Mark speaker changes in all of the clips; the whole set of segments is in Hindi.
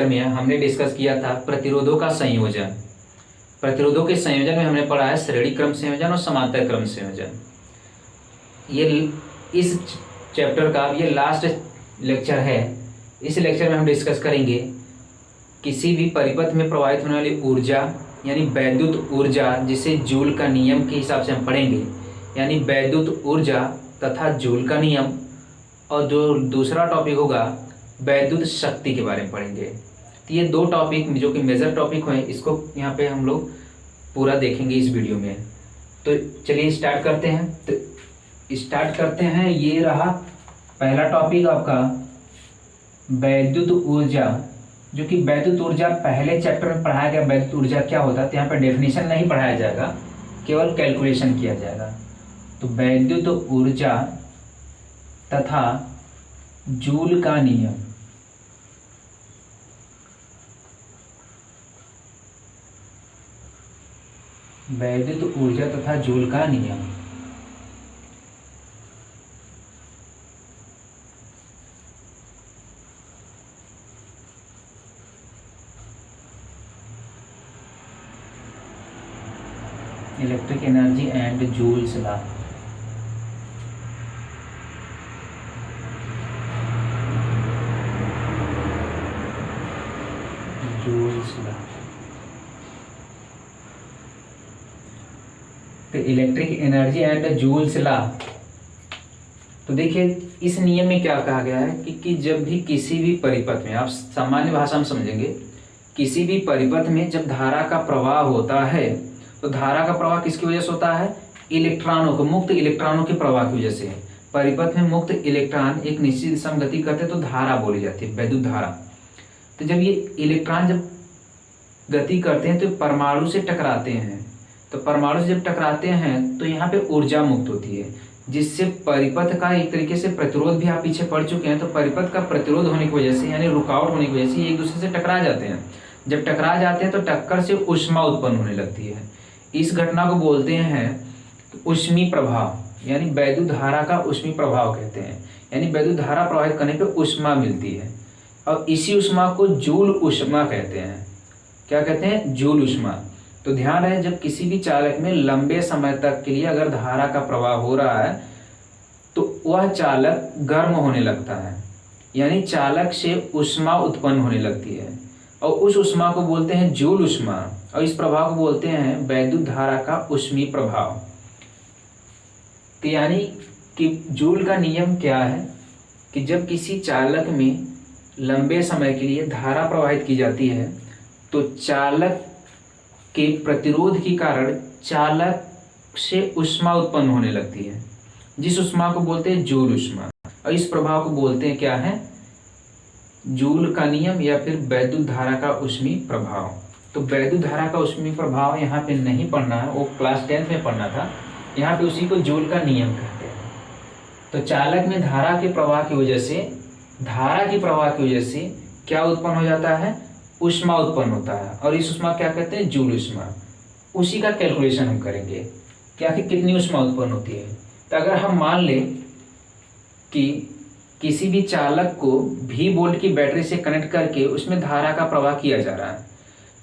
Speaker 1: लेक्चर में हमने डिस्कस किया था प्रतिरोधों का संयोजन। प्रतिरोधों के संयोजन में हमने पढ़ा है श्रेणी क्रम संयोजन और समांतर क्रम संयोजन। ये इस चैप्टर का ये लास्ट लेक्चर है। इस लेक्चर में हम डिस्कस करेंगे किसी भी परिपथ में प्रवाहित होने वाली ऊर्जा यानी वैद्युत ऊर्जा, जिसे जूल का नियम के हिसाब से हम पढ़ेंगे, यानी वैद्युत ऊर्जा तथा जूल का नियम। और जो दूसरा टॉपिक होगा वैद्युत शक्ति के बारे में पढ़ेंगे। तो ये दो टॉपिक जो कि मेजर टॉपिक हैं, इसको यहाँ पे हम लोग पूरा देखेंगे इस वीडियो में। तो चलिए स्टार्ट करते हैं। तो स्टार्ट करते हैं। ये रहा पहला टॉपिक आपका वैद्युत ऊर्जा, जो कि वैद्युत ऊर्जा पहले चैप्टर में पढ़ाया गया। वैद्युत ऊर्जा क्या होता है, तो यहाँ पर डेफिनेशन नहीं पढ़ाया जाएगा, केवल कैलकुलेशन किया जाएगा। तो वैद्युत ऊर्जा तथा जूल का नियम। वैद्युत ऊर्जा तथा जूल का नियम। Electric energy and Joule's law. तो electric energy and Joule's law. तो देखिए इस नियम में क्या कहा गया है कि जब भी किसी भी परिपथ में, आप सामान्य भाषा में समझेंगे, किसी भी परिपथ में जब धारा का प्रवाह होता है, तो धारा का प्रवाह किसकी वजह से होता है? इलेक्ट्रॉनों को, मुक्त इलेक्ट्रॉनों के प्रवाह की वजह से। परिपथ में मुक्त इलेक्ट्रॉन एक निश्चित दिशा में गति करते हैं तो धारा बोली जाती है, वैद्युत धारा। तो जब ये इलेक्ट्रॉन जब गति करते हैं तो परमाणु से टकराते हैं, तो परमाणु से जब टकराते हैं तो यहाँ पे ऊर्जा मुक्त होती है, जिससे परिपथ का एक तरीके से प्रतिरोध भी आप पीछे पढ़ चुके हैं। तो परिपथ का प्रतिरोध होने की वजह से, यानी रुकावट होने की वजह से, एक दूसरे से टकरा जाते हैं। जब टकरा जाते हैं तो टक्कर से ऊष्मा उत्पन्न होने लगती है। इस घटना को बोलते हैं ऊष्मी प्रभाव, यानी वैद्युत धारा का ऊष्मी प्रभाव कहते हैं। यानी वैद्युत धारा प्रवाहित करने पे ऊष्मा मिलती है, और इसी ऊष्मा को जूल ऊष्मा कहते हैं। क्या कहते हैं? जूल ऊष्मा। तो ध्यान रहे, जब किसी भी चालक में लंबे समय तक के लिए अगर धारा का प्रवाह हो रहा है तो वह चालक गर्म होने लगता है, यानी चालक से ऊष्मा उत्पन्न होने लगती है, और उस ऊष्मा को बोलते हैं जूल ऊष्मा, और इस प्रभाव को बोलते हैं वैद्युत धारा का ऊष्मी प्रभाव। तो यानी कि जूल का नियम क्या है कि जब किसी चालक में लंबे समय के लिए धारा प्रवाहित की जाती है तो चालक के प्रतिरोध के कारण चालक से ऊष्मा उत्पन्न होने लगती है, जिस ऊष्मा को बोलते हैं जूल ऊष्मा, और इस प्रभाव को बोलते हैं क्या है? जूल का नियम या फिर वैद्युत धारा का ऊष्मी प्रभाव। तो वैद्युत धारा का ऊष्मी प्रभाव यहाँ पे नहीं पढ़ना है, वो क्लास 10th में पढ़ना था। यहाँ पे उसी को जूल का नियम कहते हैं। तो चालक में धारा के प्रवाह की वजह से, धारा के प्रवाह की वजह से क्या उत्पन्न हो जाता है? ऊष्मा उत्पन्न होता है, और इस ऊष्मा क्या कहते हैं? जूल ऊष्मा। उसी का कैलकुलेशन हम करेंगे, क्या कि कितनी ऊष्मा उत्पन्न होती है। तो अगर हम मान लें कि किसी भी चालक को V वोल्ट की बैटरी से कनेक्ट करके उसमें धारा का प्रवाह किया जा रहा है,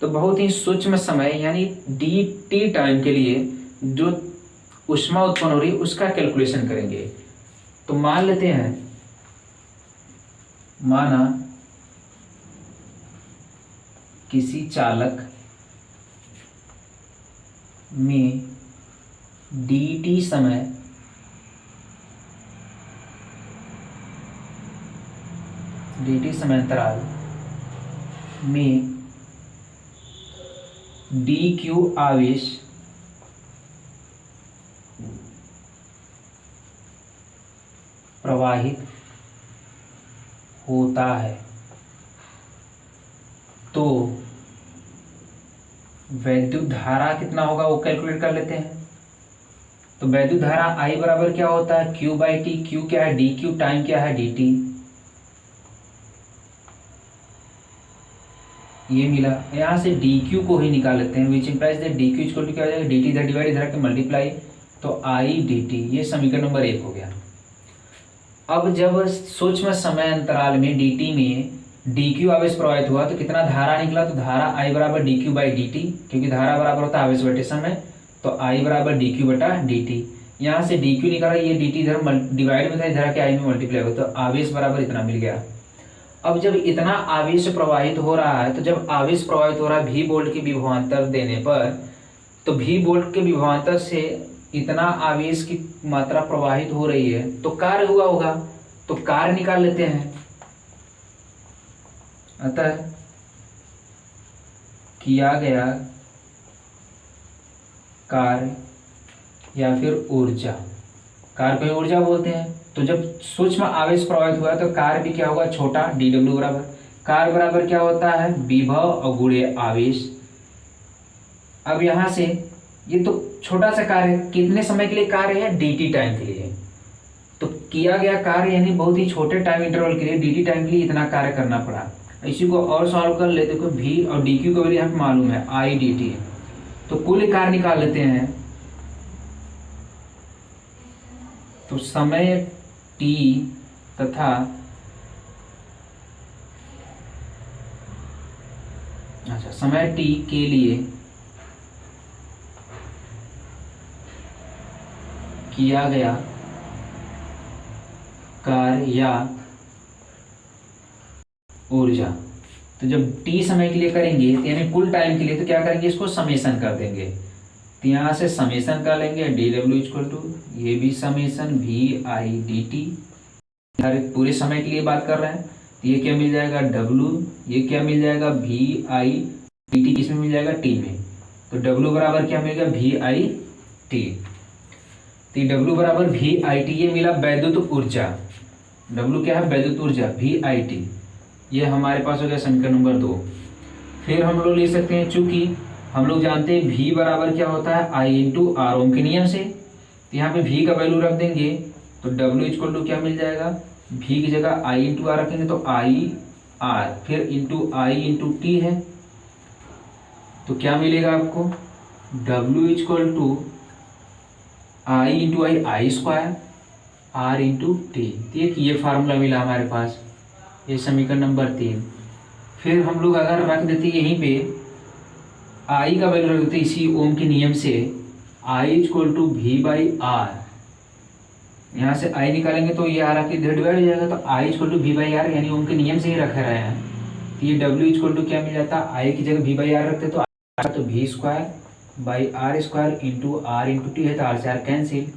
Speaker 1: तो बहुत ही सूक्ष्म समय यानी dt टाइम के लिए जो ऊष्मा उत्पन्न हो रही है उसका कैलकुलेशन करेंगे। तो मान लेते हैं, माना किसी चालक में dt समय अंतराल में dq आवेश प्रवाहित होता है, तो वैद्युत धारा कितना होगा वो कैलकुलेट कर लेते हैं। तो वैद्युत धारा I बराबर क्या होता है? Q/T। Q क्या है? dq। टाइम क्या है? dt। ये मिला, यहाँ से dq को ही निकाल लेते हैं, which implies that dq equal to क्या हो जाएगा? dt इधर डिवाइड इधर के मल्टीप्लाई, तो I dt। ये समीकरण नंबर 1 हो गया। अब जब सूक्ष्म समय अंतराल में dt में डी क्यू आवेश प्रवाहित हुआ तो कितना धारा निकला, तो धारा आई बराबर D Q by D T, क्योंकि धारा बराबर होता है आवेश बटे समय, तो आई बराबर डी क्यू बटा डी टी। यहाँ से डी क्यू निकाला, ये डी टी इधर डिवाइड में था, इधर के आई में मल्टीप्लाई हो, तो आवेश बराबर इतना मिल गया। अब जब इतना आवेश प्रवाहित हो रहा है, तो जब आवेश प्रवाहित हो रहा है भी वोल्ट की विभवांतर देने पर, तो भी वोल्ट के विभवांतर से इतना आवेश की मात्रा प्रवाहित हो रही है, तो कार्य हुआ होगा, तो कार्य निकाल लेते हैं। अतः किया गया कार्य या फिर ऊर्जा, कार्य को ऊर्जा बोलते हैं। तो जब सूक्ष्म आवेश प्रवाहित हुआ तो कार्य भी क्या होगा, छोटा डी डब्ल्यू बराबर, कार्य बराबर क्या होता है, विभव और गुणे आवेश। अब यहाँ से ये तो छोटा सा कार्य है, कितने समय के लिए कार्य है, dt टाइम के लिए। तो किया गया कार्य यानी बहुत ही छोटे टाइम इंटरवल के लिए, dt टाइम के लिए इतना कार्य करना पड़ा। इसी को और सॉल्व कर ले, देखो v और dq को भी यहाँ पे मालूम है i dt, तो कुल कार्य निकाल लेते हैं। तो समय t तथा समय t के लिए किया गया कार्य या ऊर्जा, तो जब t समय के लिए करेंगे तो यानी कुल टाइम के लिए, तो क्या करेंगे, इसको समेशन कर देंगे। तो यहाँ से समेशन कर लेंगे डी डब्ल्यू इक्वल टू, ये भी summation V I D T, हर पूरे समय के लिए बात कर रहे हैं, तो ये क्या मिल जाएगा डब्लू, ये क्या मिल जाएगा वी आई डी टी, किसमें मिल जाएगा टी में, तो डब्लू बराबर क्या मिलेगा वी आई टी। तो डब्लू बराबर वी आई टी, ये मिला वैद्युत ऊर्जा, डब्लू क्या है वैद्युत ऊर्जा वी आई टी, ये हमारे पास हो गया समीकरण नंबर 2। फिर हम लोग ले सकते हैं, चूंकि हम लोग जानते हैं v बराबर क्या होता है आई इंटू आर, ओम के नियम से, तो यहाँ पे v का वैल्यू रख देंगे, तो w इक्वल टू क्या मिल जाएगा, v की जगह i इंटू आर रखेंगे तो आई आर, फिर इंटू आई इंटू टी है, तो क्या मिलेगा आपको w equal to I into I square R into T. ठीक, ये फार्मूला मिला हमारे पास, ये समीकरण नंबर 3। फिर हम लोग अगर रख देते यहीं पे I का वैल्यू रख देते इसी ओम के नियम से, I equal to V by R, यहाँ से I निकालेंगे तो ये आर आके इधर डिवाइड हो जाएगा, तो I equal to V by R, यानी ओम के नियम से ही रख रहे हैं। तो ये W इक्वल टू क्या मिल जाता, I की जगह वी बाई आर रखते तो V square by R square into R into T है, तो आर से आर कैंसिल,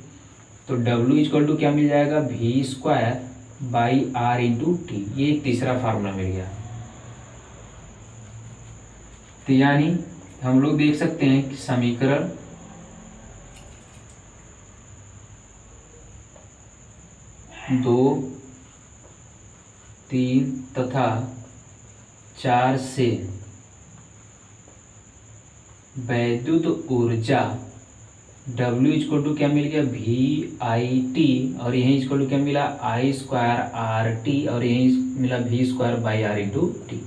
Speaker 1: तो W इक्वल टू क्या मिल जाएगा V square by R into T, ये एक तीसरा फार्मूला मिल गया। तो यानी हम लोग देख सकते हैं कि समीकरण दो, 3 तथा 4 से वैद्युत ऊर्जा W इक्वल टू क्या मिल गया वी आई टी, और यहीं इक्वल टू क्या मिला आई स्क्वायर आर टी, और यहीं मिला V square by R into T.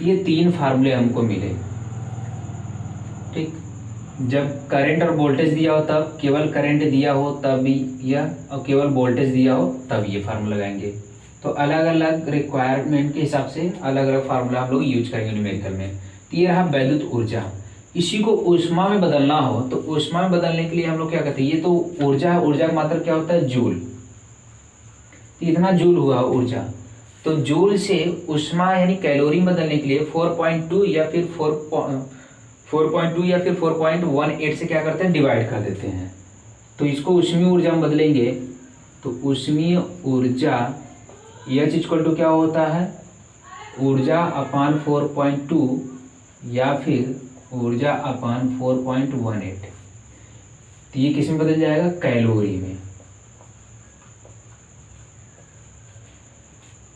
Speaker 1: ये 3 फार्मूले हमको मिले। ठीक, जब करंट और वोल्टेज दिया हो तब, केवल करंट दिया हो तब यह, और केवल वोल्टेज दिया हो तब ये फार्मूला लगाएंगे। तो अलग अलग रिक्वायरमेंट के हिसाब से अलग अलग फार्मूला हम लोग यूज करेंगे न्यूमेरिकल में। तो ये रहा वैद्युत ऊर्जा। इसी को ऊष्मा में बदलना हो तो ऊष्मा में बदलने के लिए हम लोग क्या करते हैं, ये तो ऊर्जा है, ऊर्जा का मात्रा क्या होता है जूल, तो इतना जूल हुआ ऊर्जा, तो जूल से ऊष्मा यानी कैलोरी में बदलने के लिए 4.2 या फिर 4.2 या फिर 4.18 से क्या करते हैं डिवाइड कर देते हैं, तो इसको ऊष्मीय ऊर्जा में बदलेंगे। तो ऊष्मीय ऊर्जा H इक्वल टू क्या होता है ऊर्जा अपान 4.2 या फिर ऊर्जा अपान 4.18, तो ये किस में बदल जाएगा कैलोरी में।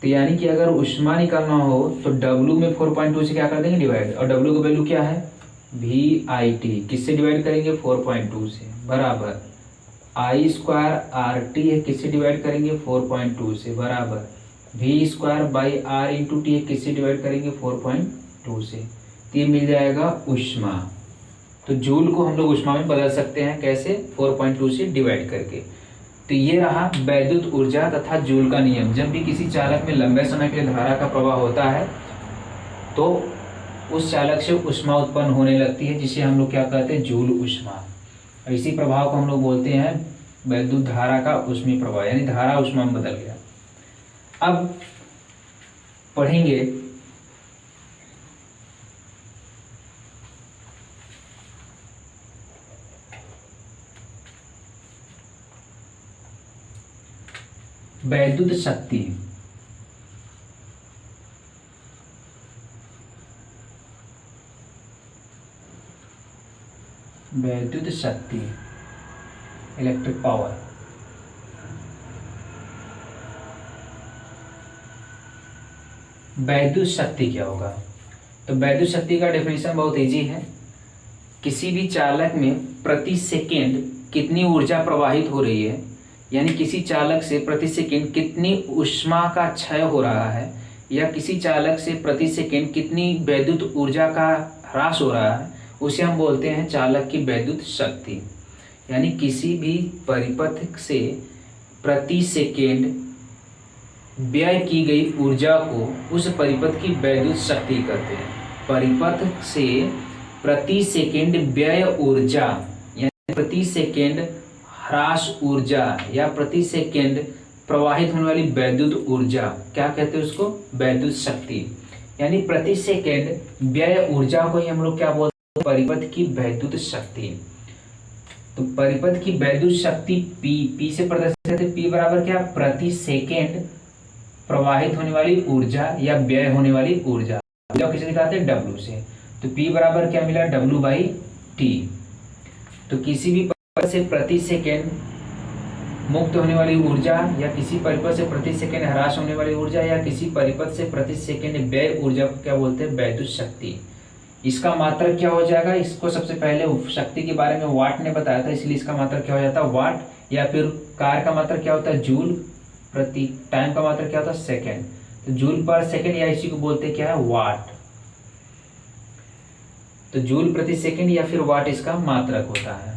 Speaker 1: तो यानी कि अगर ऊष्मा निकालना हो तो W में 4.2 से क्या कर देंगे डिवाइड, और W का वैल्यू क्या है वी आई टी, किससे डिवाइड करेंगे 4.2 से, बराबर आई स्क्वायर आर टी है, किससे डिवाइड करेंगे 4.2 से, बराबर V square by R into T है, किससे डिवाइड करेंगे 4.2 से, तो ये मिल जाएगा ऊष्मा। तो जूल को हम लोग ऊष्मा में बदल सकते हैं कैसे 4.2 से डिवाइड करके। तो ये रहा वैद्युत ऊर्जा तथा जूल का नियम। जब भी किसी चालक में लंबे समय के लिए धारा का प्रवाह होता है तो उस चालक से ऊष्मा उत्पन्न होने लगती है, जिसे हम लोग क्या कहते हैं, जूल ऊष्मा। इसी प्रभाव को हम लोग बोलते हैं वैद्युत धारा का ऊष्मीय प्रभाव, यानी धारा ऊष्मा में बदल गया। अब पढ़ेंगे वैद्युत शक्ति। वैद्युत शक्ति, इलेक्ट्रिक पावर। वैद्युत शक्ति क्या होगा? तो वैद्युत शक्ति का डेफिनेशन बहुत इजी है। किसी भी चालक में प्रति सेकेंड कितनी ऊर्जा प्रवाहित हो रही है, यानी किसी चालक से प्रति सेकेंड कितनी ऊष्मा का क्षय हो रहा है, या किसी चालक से प्रति सेकेंड कितनी वैद्युत ऊर्जा का ह्रास हो रहा है, उसे हम बोलते हैं चालक की वैद्युत शक्ति। यानी किसी भी परिपथ से प्रति सेकेंड व्यय की गई ऊर्जा को उस परिपथ की वैद्युत शक्ति कहते हैं। परिपथ से प्रति सेकेंड व्यय ऊर्जा यानी प्रति सेकेंड ह्रास ऊर्जा या प्रति सेकेंड प्रवाहित होने वाली वैद्युत ऊर्जा क्या कहते हैं, उसको वैद्युत शक्ति। यानी प्रति सेकेंड व्यय ऊर्जा को ही हम लोग क्या बोलते हैं, परिपथ की वैद्युत शक्ति। तो परिपथ की वैद्युत शक्ति P से प्रदर्शित करते हैं। P बराबर क्या, प्रति सेकेंड प्रवाहित होने वाली ऊर्जा या व्यय होने वाली ऊर्जा। किसे दिखाते हैं, W से। तो P बराबर क्या मिला, W/T। तो किसी भी परिपथ से प्रति सेकेंड मुक्त होने वाली ऊर्जा या किसी परिपथ से प्रति सेकेंड ह्रास होने वाली ऊर्जा या किसी परिपथ से प्रति सेकेंड व्यय ऊर्जा को क्या बोलते हैं, वैद्युत शक्ति। इसका मात्रक क्या हो जाएगा, इसको सबसे पहले शक्ति के बारे में वाट ने बताया था, इसलिए इसका मात्रक क्या हो जाता है, वाट। या फिर कार्य का मात्रक क्या होता है, जूल प्रति, टाइम का मात्रक क्या होता है, सेकेंड। तो जूल पर सेकेंड या इसी को बोलते हैं क्या है, वाट। तो जूल प्रति सेकेंड या फिर वाट इसका मात्रक होता है।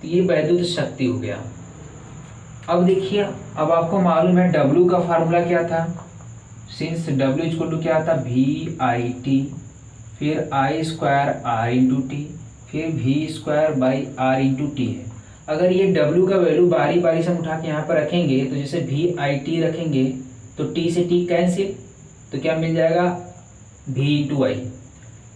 Speaker 1: तो ये वैद्युत शक्ति हो गया। अब देखिए, अब आपको मालूम है W का फार्मूला क्या था, सिंस W इक्वल टू क्या था, VIT, फिर I² R/T, फिर V²/R/T है। अगर ये W का वैल्यू बारी बारी से हम उठा के यहाँ पर रखेंगे, तो जैसे VIT रखेंगे तो T से T कैंसिल, तो क्या मिल जाएगा, V/I।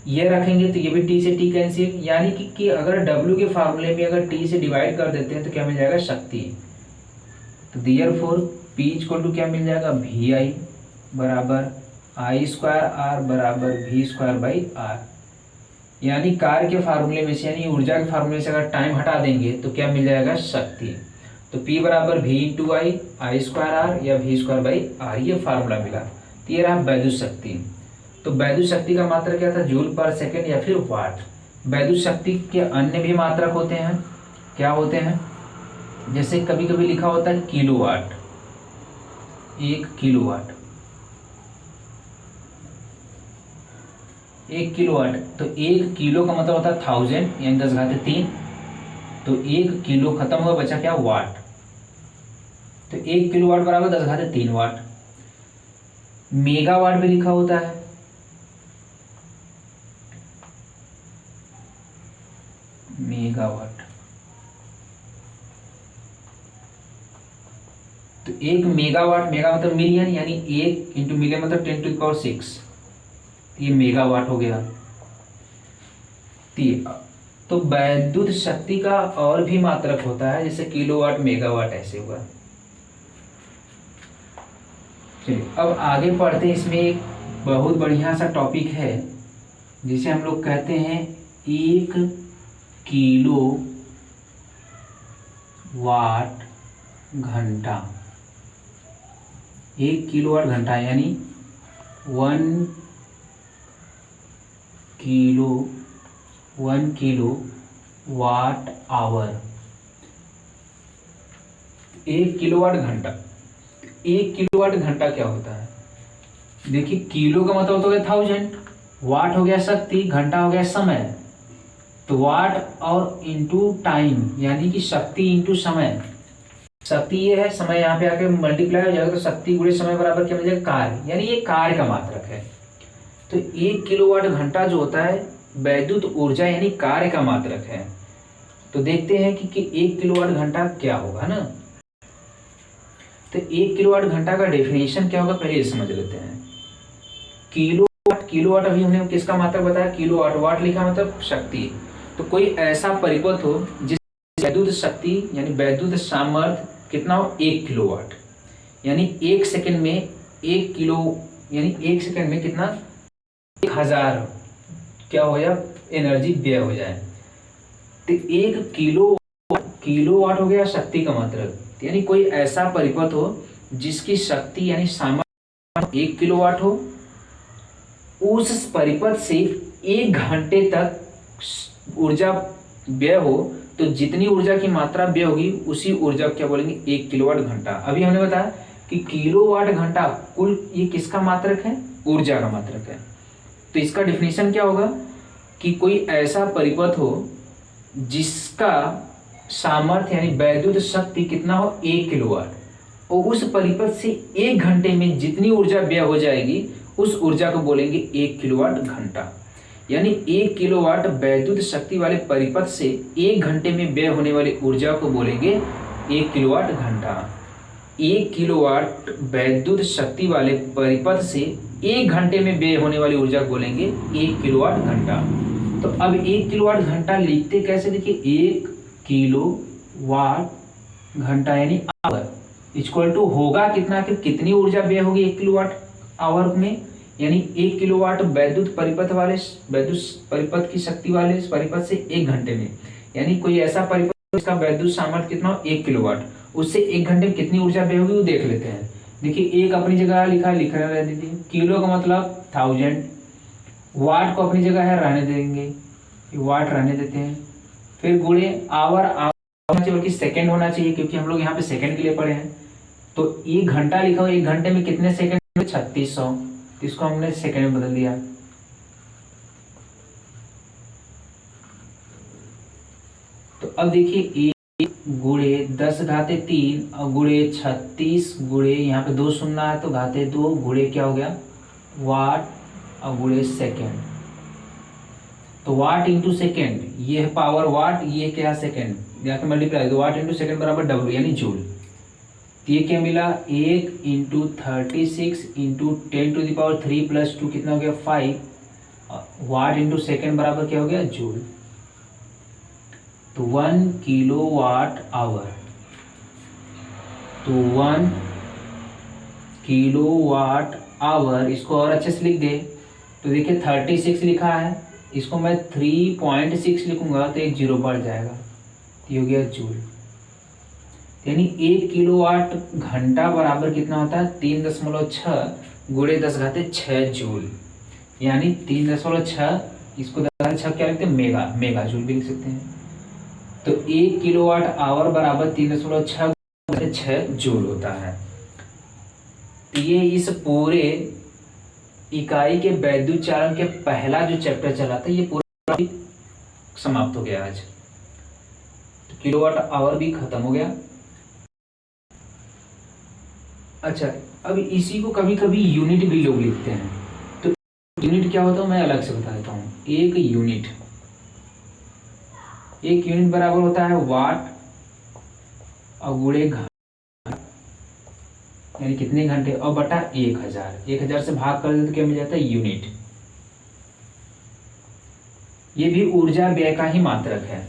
Speaker 1: ये रखेंगे तो ये भी T से T कैंसिल, यानी कि अगर W के फार्मूले में अगर T से डिवाइड कर देते हैं तो क्या मिल जाएगा, शक्ति। तो देयरफॉर P इक्वल टू क्या मिल जाएगा, VI बराबर I² R बराबर V²/R। यानी कार्य के फार्मूले में से, यानी ऊर्जा के फार्मूले से अगर टाइम हटा देंगे तो क्या मिल जाएगा, शक्ति। तो P बराबर V/I, I² R या V²/R, ये फार्मूला मिला। तो ये रहा वैद्युत शक्ति। तो वैद्युत शक्ति का मात्रक क्या था, जूल पर सेकेंड या फिर वाट। वैद्युत शक्ति के अन्य भी मात्रक होते हैं, क्या होते हैं, जैसे कभी कभी लिखा होता है किलोवाट, 1 किलोवाट, 1 किलोवाट। तो 1 किलो का मतलब होता है 1000 यानी 10⁻³ तो 1 किलो खत्म हुआ, बचा क्या, वाट। तो 1 किलोवाट बराबर 10⁻³ वाट। मेगावाट भी लिखा होता है, मेगावाट। तो 1 मेगावाट, मेगा मतलब मिलियन, यानी 1 इंटू मिलियन मतलब 10⁶। ये मेगावाट हो गया। तो वैद्युत शक्ति का और भी मात्रक होता है, जैसे किलोवाट, मेगावाट, ऐसे हुआ। चलिए अब आगे पढ़ते हैं। इसमें एक बहुत बढ़िया सा टॉपिक है जिसे हम लोग कहते हैं 1 किलो वाट घंटा। 1 किलोवाट घंटा यानी 1 किलो वाट आवर। 1 किलोवाट घंटा, 1 किलोवाट घंटा क्या होता है, देखिए किलो का मतलब हो गया 1000, वाट हो गया शक्ति, घंटा हो गया समय। तो वाट और इंटू टाइम यानी कि शक्ति इंटू समय। शक्ति ये है, समय यहाँ पे आके मल्टीप्लाई हो जाएगा तो शक्ति गुणे समय बराबर क्या मिल जाएगा, कार्य, यानी ये कार्य का मात्रक है। तो 1 किलोवाट घंटा जो होता है वैद्युत ऊर्जा यानी कार्य का मात्रक है। तो देखते हैं कि 1 किलोवाट घंटा क्या होगा ना। तो 1 किलोवाट घंटा का डेफिनेशन क्या होगा पहले ये समझ लेते हैं। किलोवाट, किलोवाट अभी हमने किसका मात्रक बताया, किलोवाट, वाट लिखा मतलब शक्ति। तो कोई ऐसा परिपथ हो जिस वैद्युत शक्ति यानी वैद्युत सामर्थ्य कितना हो, 1 किलोवाट, यानी 1 सेकंड में 1 किलो, यानी 1 सेकंड में कितना, 1000 क्या हो जाए, एनर्जी व्यय हो जाए। तो 1 किलोवाट हो गया शक्ति का मात्रक, यानी कोई ऐसा परिपथ हो जिसकी शक्ति यानी सामर्थ्य 1 किलोवाट हो, उस परिपथ से 1 घंटे तक ऊर्जा व्यय हो, तो जितनी ऊर्जा की मात्रा व्यय होगी उसी ऊर्जा को क्या बोलेंगे, 1 किलोवाट घंटा। अभी हमने बताया कि किलोवाट घंटा कुल ये किसका मात्रक है, ऊर्जा का मात्रक है। तो इसका डिफिनेशन क्या होगा कि कोई ऐसा परिपथ हो जिसका सामर्थ्य यानी वैद्युत शक्ति कितना हो, 1 किलोवाट, और उस परिपथ से 1 घंटे में जितनी ऊर्जा व्यय हो जाएगी उस ऊर्जा को बोलेंगे 1 किलोवाट घंटा। यानी 1 किलोवाट वैद्युत शक्ति वाले परिपथ से 1 घंटे में व्यय होने वाली ऊर्जा को बोलेंगे 1 किलोवाट घंटा। 1 किलोवाट वैद्युत शक्ति वाले परिपथ से 1 घंटे में व्यय होने वाली ऊर्जा को बोलेंगे 1 किलोवाट घंटा। तो अब 1 किलोवाट घंटा लिखते कैसे, देखिए 1 किलोवाट घंटा यानी आवर इक्वल टू होगा कितना, कि कितनी ऊर्जा व्यय होगी 1 किलोवाट आवर में, यानी 1 किलोवाट वैद्युत परिपथ वाले, वैद्युत परिपथ की शक्ति वाले परिपथ से 1 घंटे में, यानी कोई ऐसा परिपथ जिसका वैद्युत सामर्थ्य कितना हो, 1 किलोवाट, उससे 1 घंटे में कितनी ऊर्जा व्यय होगी वो देख लेते हैं। देखिए 1 अपनी जगह लिखा रह दीजिए, किलो का मतलब 1000, वाट को अपनी जगह है रहने देंगे, वाट रहने देते हैं, फिर गुणे आवर बल्कि सेकंड होना चाहिए क्योंकि हम लोग यहाँ पे सेकंड के लिए पढ़े हैं। तो 1 घंटा लिखा हो, 1 घंटे में कितने सेकंड, 3600, तो इसको हमने सेकंड में बदल दिया। तो अब देखिए 1 गुणे 10 घाते 3 और गुणे 36 गुणे यहाँ पे 2 सुनना है तो घाते 2 गुणे क्या हो गया, वाट और गुणे सेकेंड। तो वाट इंटू सेकेंड, ये है पावर वाट, ये क्या है सेकेंड, यहाँ पे मल्टीप्लाई, तो वाट इंटू सेकेंड बराबर डब्ल्यू यानी जूल। तो ये क्या मिला, 1 इंटू 36 इंटू 10⁻³ प्लस 2 कितना हो गया 5, वाट इंटू सेकेंड बराबर क्या हो गया जूल। तो 1 किलोवाट आवर, तो 1 किलोवाट आवर, इसको और अच्छे से लिख दे तो देखिए 36 लिखा है, इसको मैं 3.6 लिखूंगा तो एक जीरो बढ़ जाएगा, ये हो गया जूल। यानी 1 किलोवाट घंटा बराबर कितना होता है, 3.6 गुणे 10 घाते 6 जूल, यानी 3.6, इसको 10 क्या लिखते हैं, मेगा जूल भी लिख सकते हैं। तो 1 किलोवाट आवर बराबर 3.6 जूल होता है। तो ये इस पूरे इकाई के वैद्युत चालन के पहला जो चैप्टर चला था ये पूरा समाप्त हो गया आज। तो किलोवाट आवर भी खत्म हो गया। अच्छा, अब इसी को कभी कभी यूनिट भी लोग लिखते हैं, तो यूनिट क्या होता है मैं अलग से बता देता हूँ। एक यूनिट बराबर होता है वाट और गुणे घंटा, यानी कितने घंटे, और बटा 1000 से भाग कर दे तो क्या मिल जाता है यूनिट। ये भी ऊर्जा व्यय का ही मात्रक है।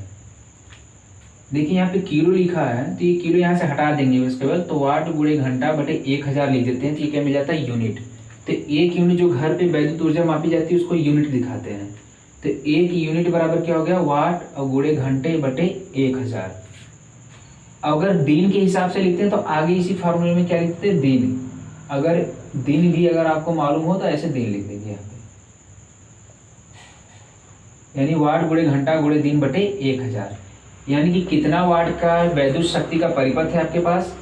Speaker 1: देखिए यहाँ पे किलो लिखा है तो ये किलो यहाँ से हटा देंगे उसके बाद, तो वाट गुणे घंटा बटे 1000 लिख देते हैं तो ये क्या मिल जाता है यूनिट। तो 1 यूनिट जो घर पे वैद्युत ऊर्जा मापी जाती है उसको यूनिट दिखाते हैं। तो 1 यूनिट बराबर क्या हो गया, वाट और गुणे घंटे बटे 1000। अगर दिन के हिसाब से लिखते हैं तो आगे इसी फॉर्मूले में क्या लिखते हैं, दिन। अगर दिन भी अगर आपको मालूम हो तो ऐसे दिन लिख देंगे यहाँ पे, यानी वाट गुणे घंटा गुणे दिन बटे 1000, यानी कि कितना वाट का वैद्युत शक्ति का परिपथ है आपके पास,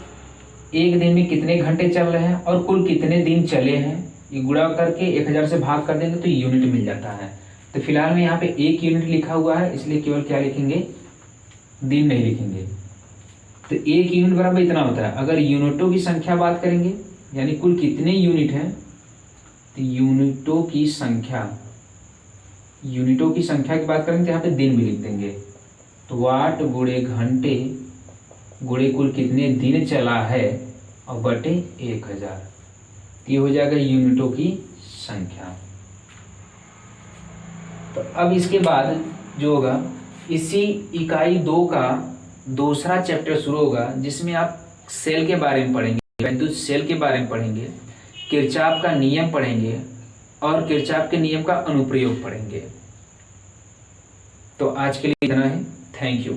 Speaker 1: एक दिन में कितने घंटे चल रहे हैं और कुल कितने दिन चले हैं, ये गुणा करके 1000 से भाग कर देंगे तो यूनिट मिल जाता है। तो फिलहाल में यहाँ पे 1 यूनिट लिखा हुआ है इसलिए केवल क्या लिखेंगे, दिन नहीं लिखेंगे। तो एक यूनिट बराबर इतना होता है। अगर यूनिटों की संख्या बात करेंगे, यानी कुल कितने यूनिट हैं, तो यूनिटों की संख्या की बात करेंगे तो यहाँ पे दिन भी लिख देंगे। तो वाट गुणे घंटे गुणे कुल कितने दिन चला है और बटे 1000, ये हो जाएगा यूनिटों की संख्या। तो अब इसके बाद जो होगा, इसी इकाई 2 का दूसरा चैप्टर शुरू होगा, जिसमें आप सेल के बारे में पढ़ेंगे, विद्युत सेल के बारे में पढ़ेंगे, किरचॉफ का नियम पढ़ेंगे और किरचॉफ के नियम का अनुप्रयोग पढ़ेंगे। तो आज के लिए इतना है। Thank you.